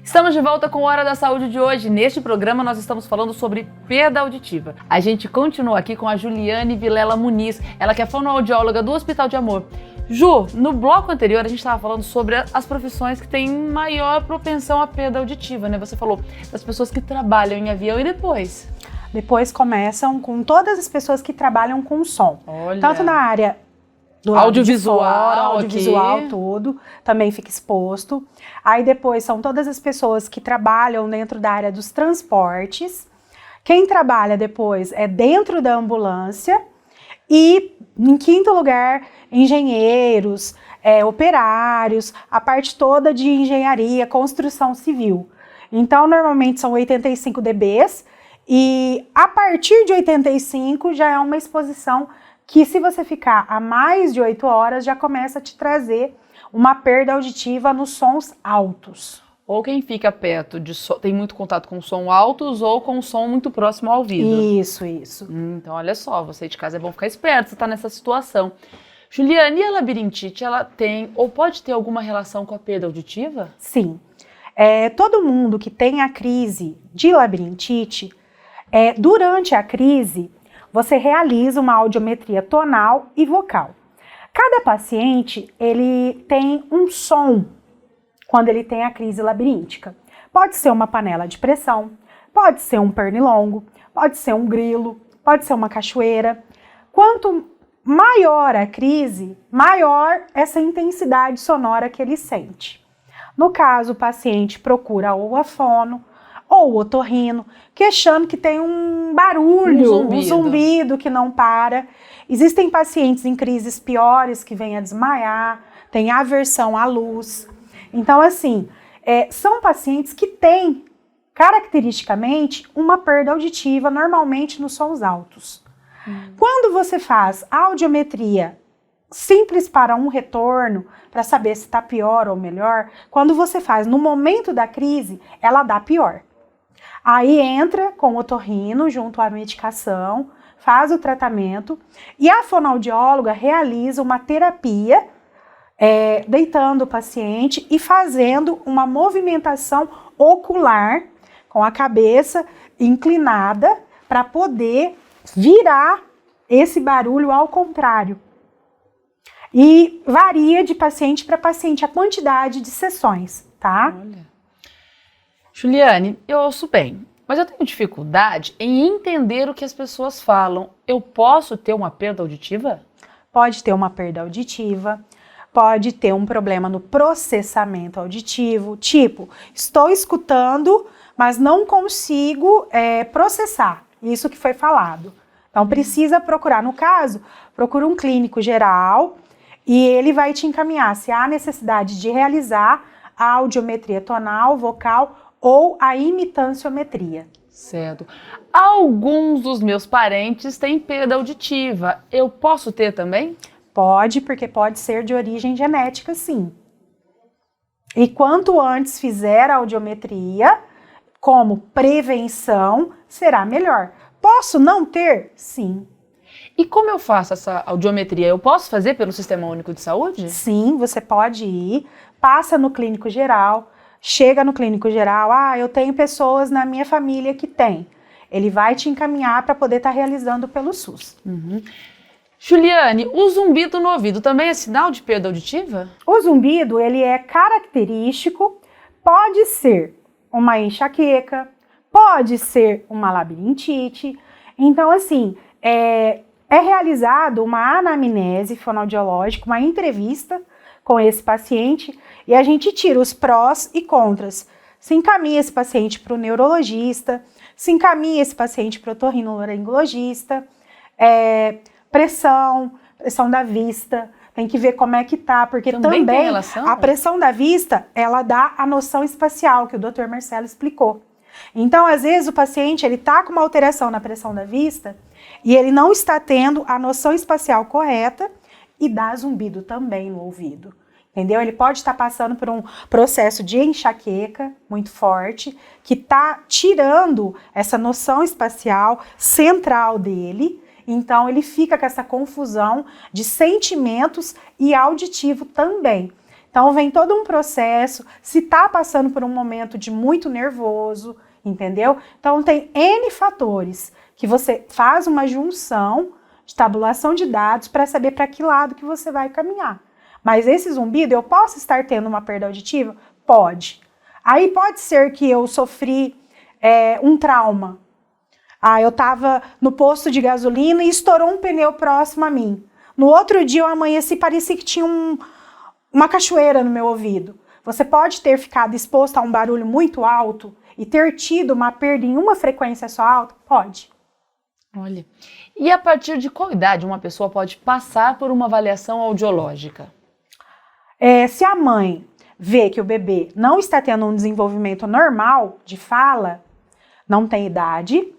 Estamos de volta com Hora da Saúde de hoje. Neste programa nós estamos falando sobre perda auditiva. A gente continua aqui com a Juliane Vilela Muniz, ela que é fonoaudióloga do Hospital de Amor. Ju, no bloco anterior a gente estava falando sobre as profissões que têm maior propensão à perda auditiva, né? Você falou das pessoas que trabalham em avião e depois? Depois começam com todas as pessoas que trabalham com som. Olha. Tanto na área do audiovisual, tudo, também fica exposto. Aí depois são todas as pessoas que trabalham dentro da área dos transportes. Quem trabalha depois é dentro da ambulância. E, em quinto lugar, engenheiros, operários, a parte toda de engenharia, construção civil. Então, normalmente são 85 dBs e a partir de 85 já é uma exposição que, se você ficar a mais de 8 horas, já começa a te uma perda auditiva nos sons altos. Ou quem fica perto tem muito contato com som altos ou com som muito próximo ao ouvido. Isso. Então, olha só, você de casa é bom ficar esperto, você está nessa situação. Juliane, e a labirintite, ela tem ou pode ter alguma relação com a perda auditiva? Sim. Todo mundo que tem a crise de labirintite, durante a crise, você realiza uma audiometria tonal e vocal. Cada paciente, ele tem um som quando ele tem a crise labiríntica. Pode ser uma panela de pressão, pode ser um pernilongo, pode ser um grilo, pode ser uma cachoeira. Quanto maior a crise, maior essa intensidade sonora que ele sente. No caso, o paciente procura ou a fono ou o otorrino, queixando que tem um barulho, um zumbido que não para. Existem pacientes em crises piores que vêm a desmaiar, tem aversão à luz. Então, assim, são pacientes que têm, caracteristicamente, uma perda auditiva, normalmente nos sons altos. Quando você faz audiometria simples para um retorno, para saber se está pior ou melhor, quando você faz no momento da crise, ela dá pior. Aí entra com o otorrino junto à medicação, faz o tratamento e a fonoaudióloga realiza uma terapia deitando o paciente e fazendo uma movimentação ocular com a cabeça inclinada para poder virar esse barulho ao contrário. E varia de paciente para paciente a quantidade de sessões, tá? Olha. Juliane, eu ouço bem, mas eu tenho dificuldade em entender o que as pessoas falam. Eu posso ter uma perda auditiva? Pode ter uma perda auditiva. Pode ter um problema no processamento auditivo, tipo, estou escutando, mas não consigo processar isso que foi falado. Então, precisa procurar. No caso, procura um clínico geral e ele vai te encaminhar se há necessidade de realizar a audiometria tonal, vocal ou a imitanciometria. Certo. Alguns dos meus parentes têm perda auditiva. Eu posso ter também? Pode, porque pode ser de origem genética, sim. E quanto antes fizer a audiometria, como prevenção, será melhor. Posso não ter? Sim. E como eu faço essa audiometria? Eu posso fazer pelo Sistema Único de Saúde? Sim, você pode ir, passa no clínico geral, chega no clínico geral, eu tenho pessoas na minha família que tem. Ele vai te encaminhar para poder estar realizando pelo SUS. Juliane, o zumbido no ouvido também é sinal de perda auditiva? O zumbido, ele é característico, pode ser uma enxaqueca, pode ser uma labirintite. Então, assim, é realizado uma anamnese fonoaudiológica, uma entrevista com esse paciente e a gente tira os prós e contras. Se encaminha esse paciente para o neurologista, se encaminha esse paciente para o otorrinolaringologista, pressão da vista, tem que ver como é que tá, porque também tem relação? A pressão da vista, ela dá a noção espacial, que o Dr. Marcelo explicou. Então, às vezes, o paciente, ele tá com uma alteração na pressão da vista e ele não está tendo a noção espacial correta e dá zumbido também no ouvido. Entendeu? Ele pode estar passando por um processo de enxaqueca muito forte, que está tirando essa noção espacial central dele. Então, ele fica com essa confusão de sentimentos e auditivo também. Então vem todo um processo, se está passando por um momento de muito nervoso, entendeu? Então tem N fatores que você faz uma junção de tabulação de dados para saber para que lado que você vai caminhar. Mas esse zumbido, eu posso estar tendo uma perda auditiva? Pode. Aí pode ser que eu sofri um trauma. Eu estava no posto de gasolina e estourou um pneu próximo a mim. No outro dia eu amanheci, parecia que tinha uma cachoeira no meu ouvido. Você pode ter ficado exposto a um barulho muito alto e ter tido uma perda em uma frequência só alta? Pode. Olha, e a partir de qual idade uma pessoa pode passar por uma avaliação audiológica? Se a mãe vê que o bebê não está tendo um desenvolvimento normal de fala, não tem idade.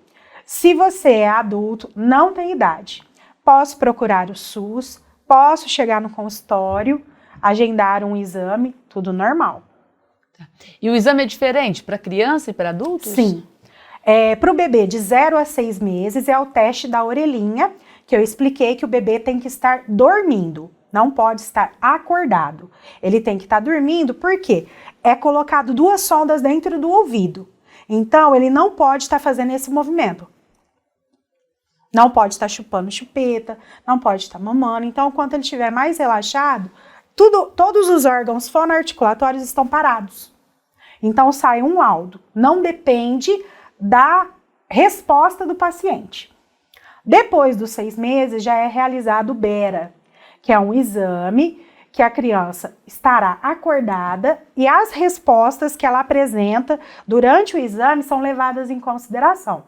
Se você é adulto, não tem idade. Posso procurar o SUS, posso chegar no consultório, agendar um exame, tudo normal. Tá. E o exame é diferente para criança e para adultos? Sim. Para o bebê de 0 a 6 meses é o teste da orelhinha, que eu expliquei que o bebê tem que estar dormindo, não pode estar acordado. Ele tem que estar dormindo porque é colocado 2 sondas dentro do ouvido. Então, ele não pode estar fazendo esse movimento. Não pode estar chupando chupeta, não pode estar mamando. Então, quando ele estiver mais relaxado, todos os órgãos fonoarticulatórios estão parados. Então, sai um laudo. Não depende da resposta do paciente. Depois dos 6 meses, já é realizado o BERA, que é um exame que a criança estará acordada e as respostas que ela apresenta durante o exame são levadas em consideração.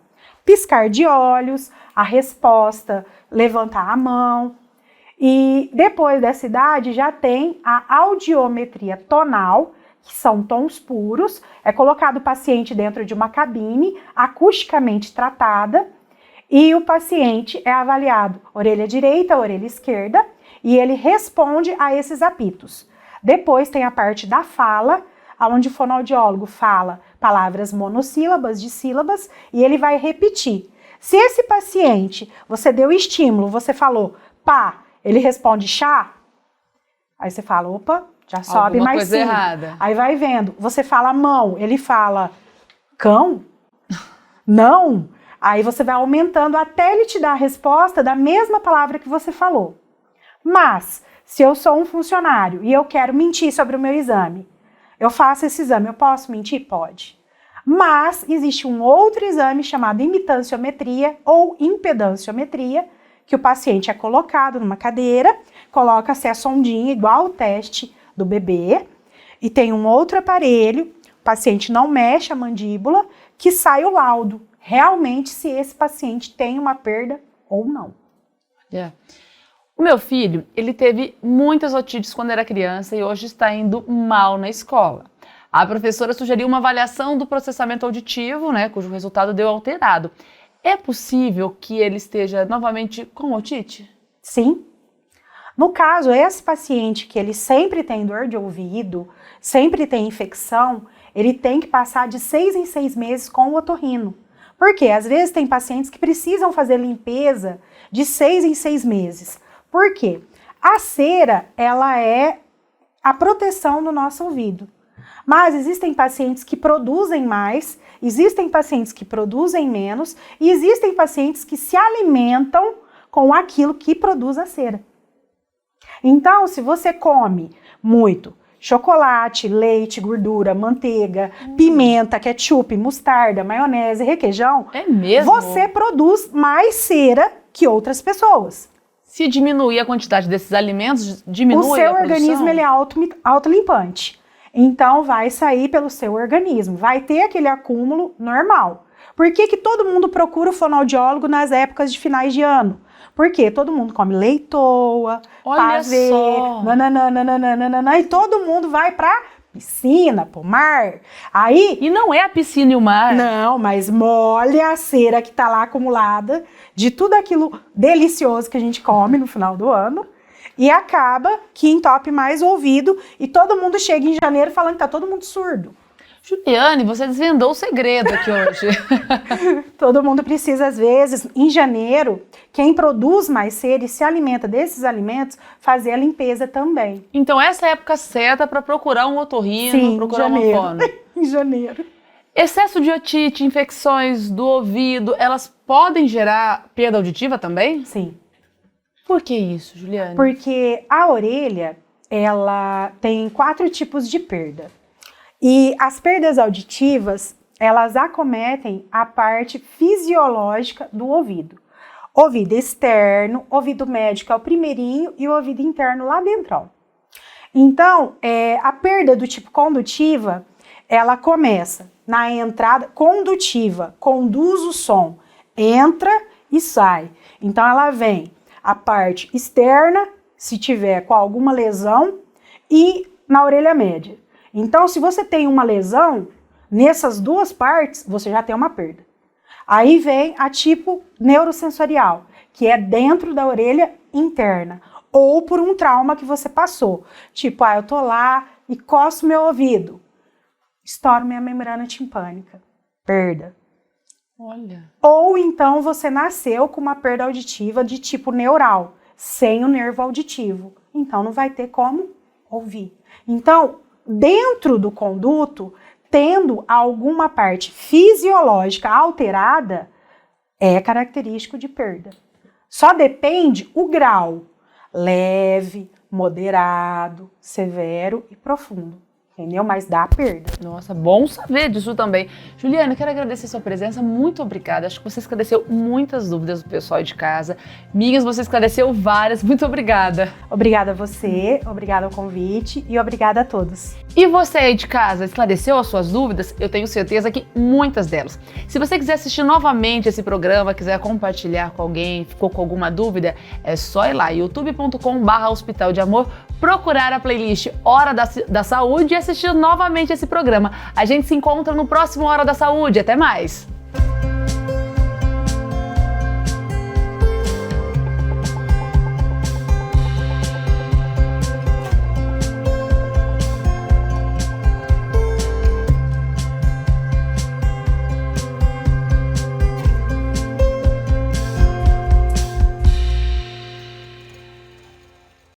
Piscar de olhos, a resposta, levantar a mão. E depois dessa idade já tem a audiometria tonal, que são tons puros. É colocado o paciente dentro de uma cabine acusticamente tratada e o paciente é avaliado orelha direita, orelha esquerda e ele responde a esses apitos. Depois tem a parte da fala, onde o fonoaudiólogo fala palavras monossílabas, dissílabas, e ele vai repetir. Se esse paciente, você deu estímulo, você falou pá, ele responde chá, aí você fala, opa, já sobe alguma mais coisa 5. errada. Aí vai vendo, você fala mão, ele fala cão, não, aí você vai aumentando até ele te dar a resposta da mesma palavra que você falou. Mas, se eu sou um funcionário e eu quero mentir sobre o meu exame, eu faço esse exame, eu posso mentir? Pode. Mas existe um outro exame chamado imitanciometria ou impedanciometria, que o paciente é colocado numa cadeira, coloca-se a sondinha igual o teste do bebê, e tem um outro aparelho, o paciente não mexe a mandíbula, que sai o laudo, realmente se esse paciente tem uma perda ou não. Yeah. O meu filho, ele teve muitas otites quando era criança e hoje está indo mal na escola. A professora sugeriu uma avaliação do processamento auditivo, né, cujo resultado deu alterado. É possível que ele esteja novamente com otite? Sim. No caso, esse paciente que ele sempre tem dor de ouvido, sempre tem infecção, ele tem que passar de 6 em 6 meses com o otorrino. Porque às vezes tem pacientes que precisam fazer limpeza de 6 em 6 meses. Por quê? A cera, ela é a proteção do nosso ouvido. Mas existem pacientes que produzem mais, existem pacientes que produzem menos e existem pacientes que se alimentam com aquilo que produz a cera. Então, se você come muito chocolate, leite, gordura, manteiga, pimenta, ketchup, mostarda, maionese, requeijão, é mesmo? Você produz mais cera que outras pessoas. Se diminuir a quantidade desses alimentos, diminui a produção? O seu organismo ele é autolimpante. Então, vai sair pelo seu organismo. Vai ter aquele acúmulo normal. Por que todo mundo procura o fonoaudiólogo nas épocas de finais de ano? Porque todo mundo come leitoa, pavê, nananana, e todo mundo vai pra piscina, pro mar. Aí, e não é a piscina e o mar. Não, mas molha a cera que tá lá acumulada de tudo aquilo delicioso que a gente come no final do ano. E acaba que entope mais o ouvido e todo mundo chega em janeiro falando que tá todo mundo surdo. Juliane, você desvendou o segredo aqui hoje. Todo mundo precisa, às vezes, em janeiro, quem produz mais cedo e se alimenta desses alimentos, fazer a limpeza também. Então essa é a época certa para procurar um otorrino, Sim, procurar janeiro. uma fono. Em janeiro. Excesso de otite, infecções do ouvido, elas podem gerar perda auditiva também? Sim. Por que isso, Juliane? Porque a orelha, ela tem 4 tipos de perda. E as perdas auditivas, elas acometem a parte fisiológica do ouvido. Ouvido externo, ouvido médio, que é o primeirinho, e o ouvido interno lá dentro. Então, a perda do tipo condutiva, ela começa na entrada condutiva, conduz o som, entra e sai. Então, ela vem a parte externa, se tiver com alguma lesão, e na orelha média. Então, se você tem uma lesão, nessas 2 partes, você já tem uma perda. Aí vem a tipo neurosensorial, que é dentro da orelha interna, ou por um trauma que você passou. Tipo, eu tô lá e coço meu ouvido, estouro minha membrana timpânica, perda. Olha. Ou então você nasceu com uma perda auditiva de tipo neural, sem o nervo auditivo. Então não vai ter como ouvir. Então, dentro do conduto, tendo alguma parte fisiológica alterada, é característico de perda. Só depende o grau, leve, moderado, severo e profundo. Entendeu? Mas dá perda. Nossa, bom saber disso também. Juliane, eu quero agradecer a sua presença, muito obrigada. Acho que você esclareceu muitas dúvidas do pessoal de casa. Minhas, você esclareceu várias. Muito obrigada. Obrigada a você, obrigada ao convite e obrigada a todos. E você aí de casa, esclareceu as suas dúvidas? Eu tenho certeza que muitas delas. Se você quiser assistir novamente esse programa, quiser compartilhar com alguém, ficou com alguma dúvida, é só ir lá, youtube.com/Hospital de Amor, procurar a playlist Hora da Saúde e assistir novamente esse programa. A gente se encontra no próximo Hora da Saúde. Até mais!